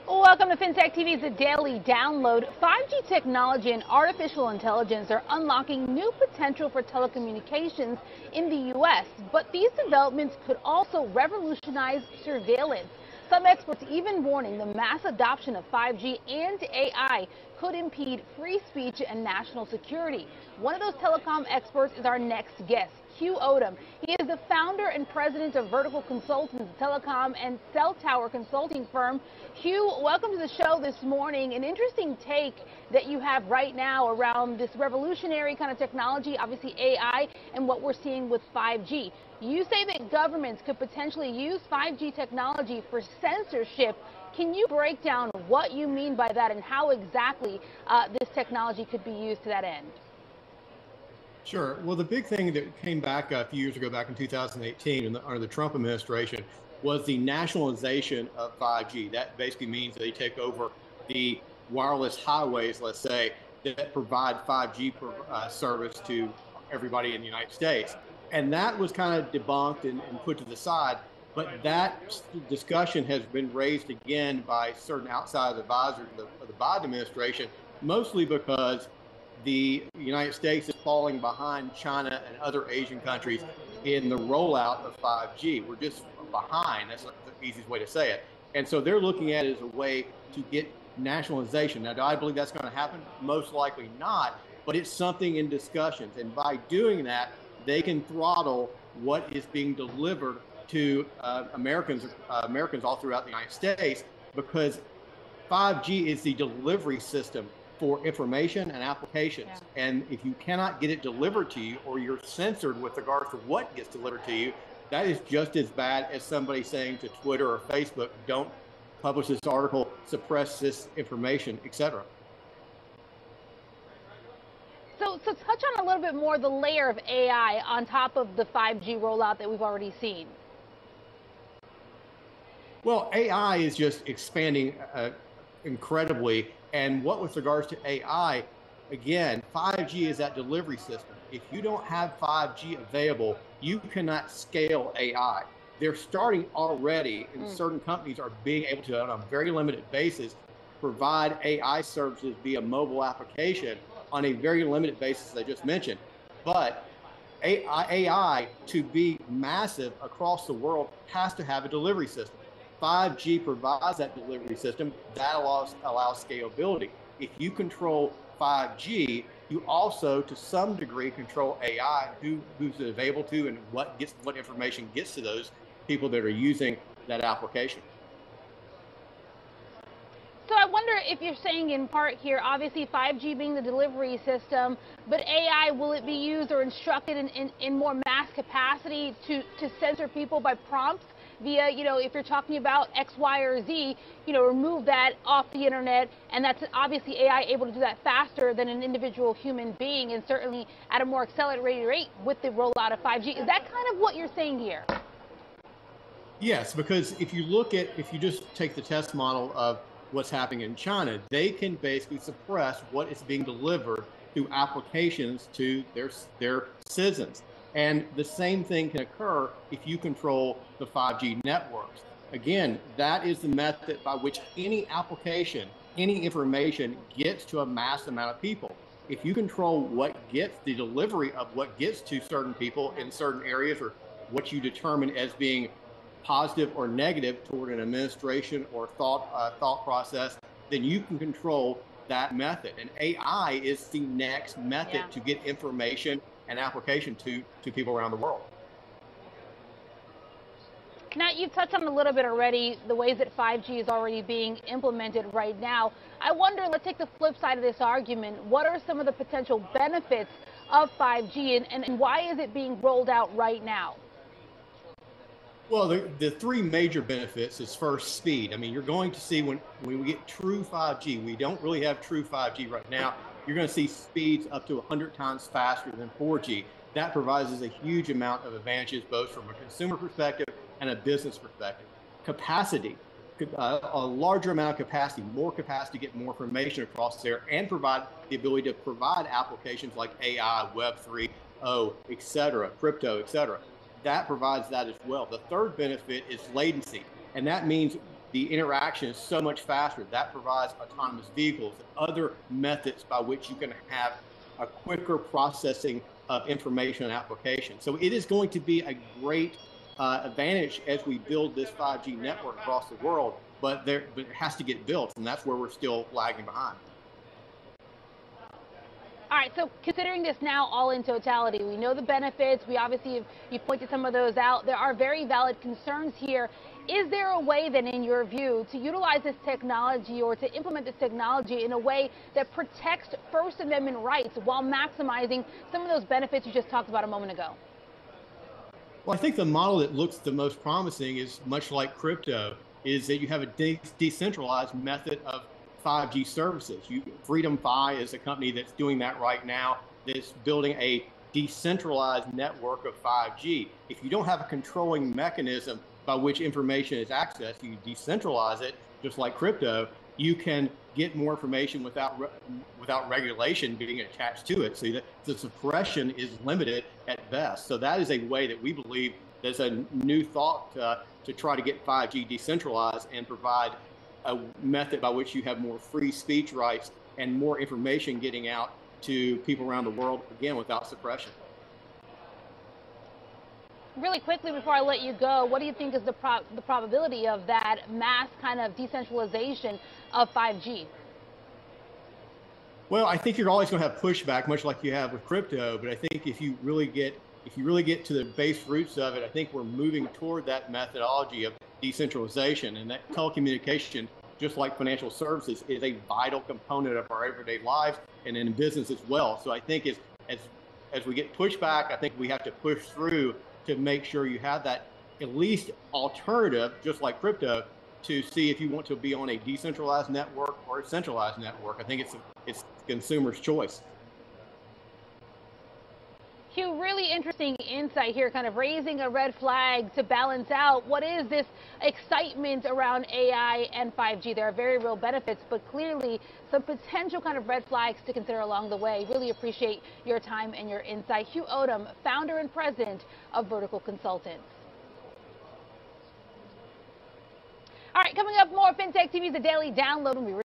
Welcome to FinTech TV's The Daily Download. 5G technology and artificial intelligence are unlocking new potential for telecommunications in the U.S., but these developments could also revolutionize surveillance. Some experts even warning the mass adoption of 5G and AI could impede free speech and national security. One of those telecom experts is our next guest, Hugh Odom. He is the founder and president of Vertical Consultants, telecom and cell tower consulting firm. Hugh, welcome to the show this morning. An interesting take that you have right now around this revolutionary kind of technology, obviously AI, and what we're seeing with 5G. You say that governments could potentially use 5G technology for censorship. Can you break down what you mean by that and how exactly this technology could be used to that end? Sure. Well, the big thing that came back a few years ago, back in 2018, under the Trump administration, was the nationalization of 5G. That basically means they take over the wireless highways, let's say, that provide 5G service to everybody in the United States. And that was kind of debunked and put to the side. But that discussion has been raised again by certain outside advisors of the Biden administration, mostly because the United States is falling behind China and other Asian countries in the rollout of 5G. We're just behind. That's the easiest way to say it. And so they're looking at it as a way to get nationalization. Now, do I believe that's going to happen? Most likely not, but it's something in discussions. And by doing that, they can throttle what is being delivered to Americans all throughout the United States, because 5G is the delivery system for information and applications. Yeah. And if you cannot get it delivered to you, or you're censored with regards to what gets delivered to you, that is just as bad as somebody saying to Twitter or Facebook, don't publish this article, suppress this information, etc. So touch on a little bit more the layer of AI on top of the 5G rollout that we've already seen. Well, AI is just expanding incredibly. And what with regards to AI, again, 5G is that delivery system. If you don't have 5G available, you cannot scale AI. They're starting already, and certain companies are being able to, on a very limited basis, provide AI services via mobile application on a very limited basis, as I just mentioned. But AI, to be massive across the world, has to have a delivery system. 5G provides that delivery system that allows scalability. If you control 5G, you also, to some degree, control AI, who's available to, and what information gets to those people that are using that application. So I wonder if you're saying in part here, obviously 5G being the delivery system, but AI, will it be used or instructed in more mass capacity to censor people by prompts via, if you're talking about X, Y, or Z, remove that off the internet, and that's obviously AI able to do that faster than an individual human being, and certainly at a more accelerated rate with the rollout of 5G. Is that kind of what you're saying here? Yes, because if you just take the test model of what's happening in China, they can basically suppress what is being delivered through applications to their citizens. And the same thing can occur if you control the 5G networks. Again, that is the method by which any application, any information gets to a mass amount of people. If you control what gets, the delivery of what gets to certain people in certain areas, or what you determine as being positive or negative toward an administration or thought process, then you can control that method. And AI is the next method to get information and application to people around the world. Now, you've touched on a little bit already the ways that 5G is already being implemented right now. I wonder, let's take the flip side of this argument. What are some of the potential benefits of 5G, and why is it being rolled out right now? Well, the three major benefits is first, speed. I mean, you're going to see when we get true 5G, we don't really have true 5G right now. You're going to see speeds up to 100 times faster than 4G. That provides us a huge amount of advantages, both from a consumer perspective and a business perspective. Capacity, a larger amount of capacity, more capacity to get more information across there, and provide the ability to provide applications like AI, Web 3.0, et cetera, crypto, et cetera. That provides that as well. The third benefit is latency. And that means the interaction is so much faster. That provides autonomous vehicles and other methods by which you can have a quicker processing of information and application. So it is going to be a great advantage as we build this 5G network across the world, but it has to get built, and that's where we're still lagging behind. All right, so considering this now all in totality, we know the benefits. We obviously, you pointed some of those out. There are very valid concerns here. Is there a way then, in your view, to utilize this technology or to implement this technology in a way that protects First Amendment rights while maximizing some of those benefits you just talked about a moment ago? Well, I think the model that looks the most promising is much like crypto, is that you have a decentralized method of 5G services. Freedom Fi is a company that's doing that right now, that's building a decentralized network of 5G. If you don't have a controlling mechanism by which information is accessed, you decentralize it, just like crypto, you can get more information without regulation being attached to it. So the suppression is limited at best. So that is a way that we believe there's a new thought to try to get 5G decentralized and provide a method by which you have more free speech rights and more information getting out to people around the world, again, without suppression. Really quickly before I let you go, what do you think is the probability of that mass kind of decentralization of 5G? Well, I think you're always going to have pushback, much like you have with crypto. But I think if you really get to the base roots of it, I think we're moving toward that methodology of decentralization, and that telecommunication, just like financial services, is a vital component of our everyday lives and in business as well. So I think as we get pushback, I think we have to push through to make sure you have that at least alternative, just like crypto, to see if you want to be on a decentralized network or a centralized network. I think it's consumer's choice. Hugh, really interesting insight here, kind of raising a red flag to balance out what is this excitement around AI and 5G. There are very real benefits, but clearly some potential kind of red flags to consider along the way. Really appreciate your time and your insight. Hugh Odom, founder and president of Vertical Consultants. All right, coming up, more FinTech TV's The Daily Download when we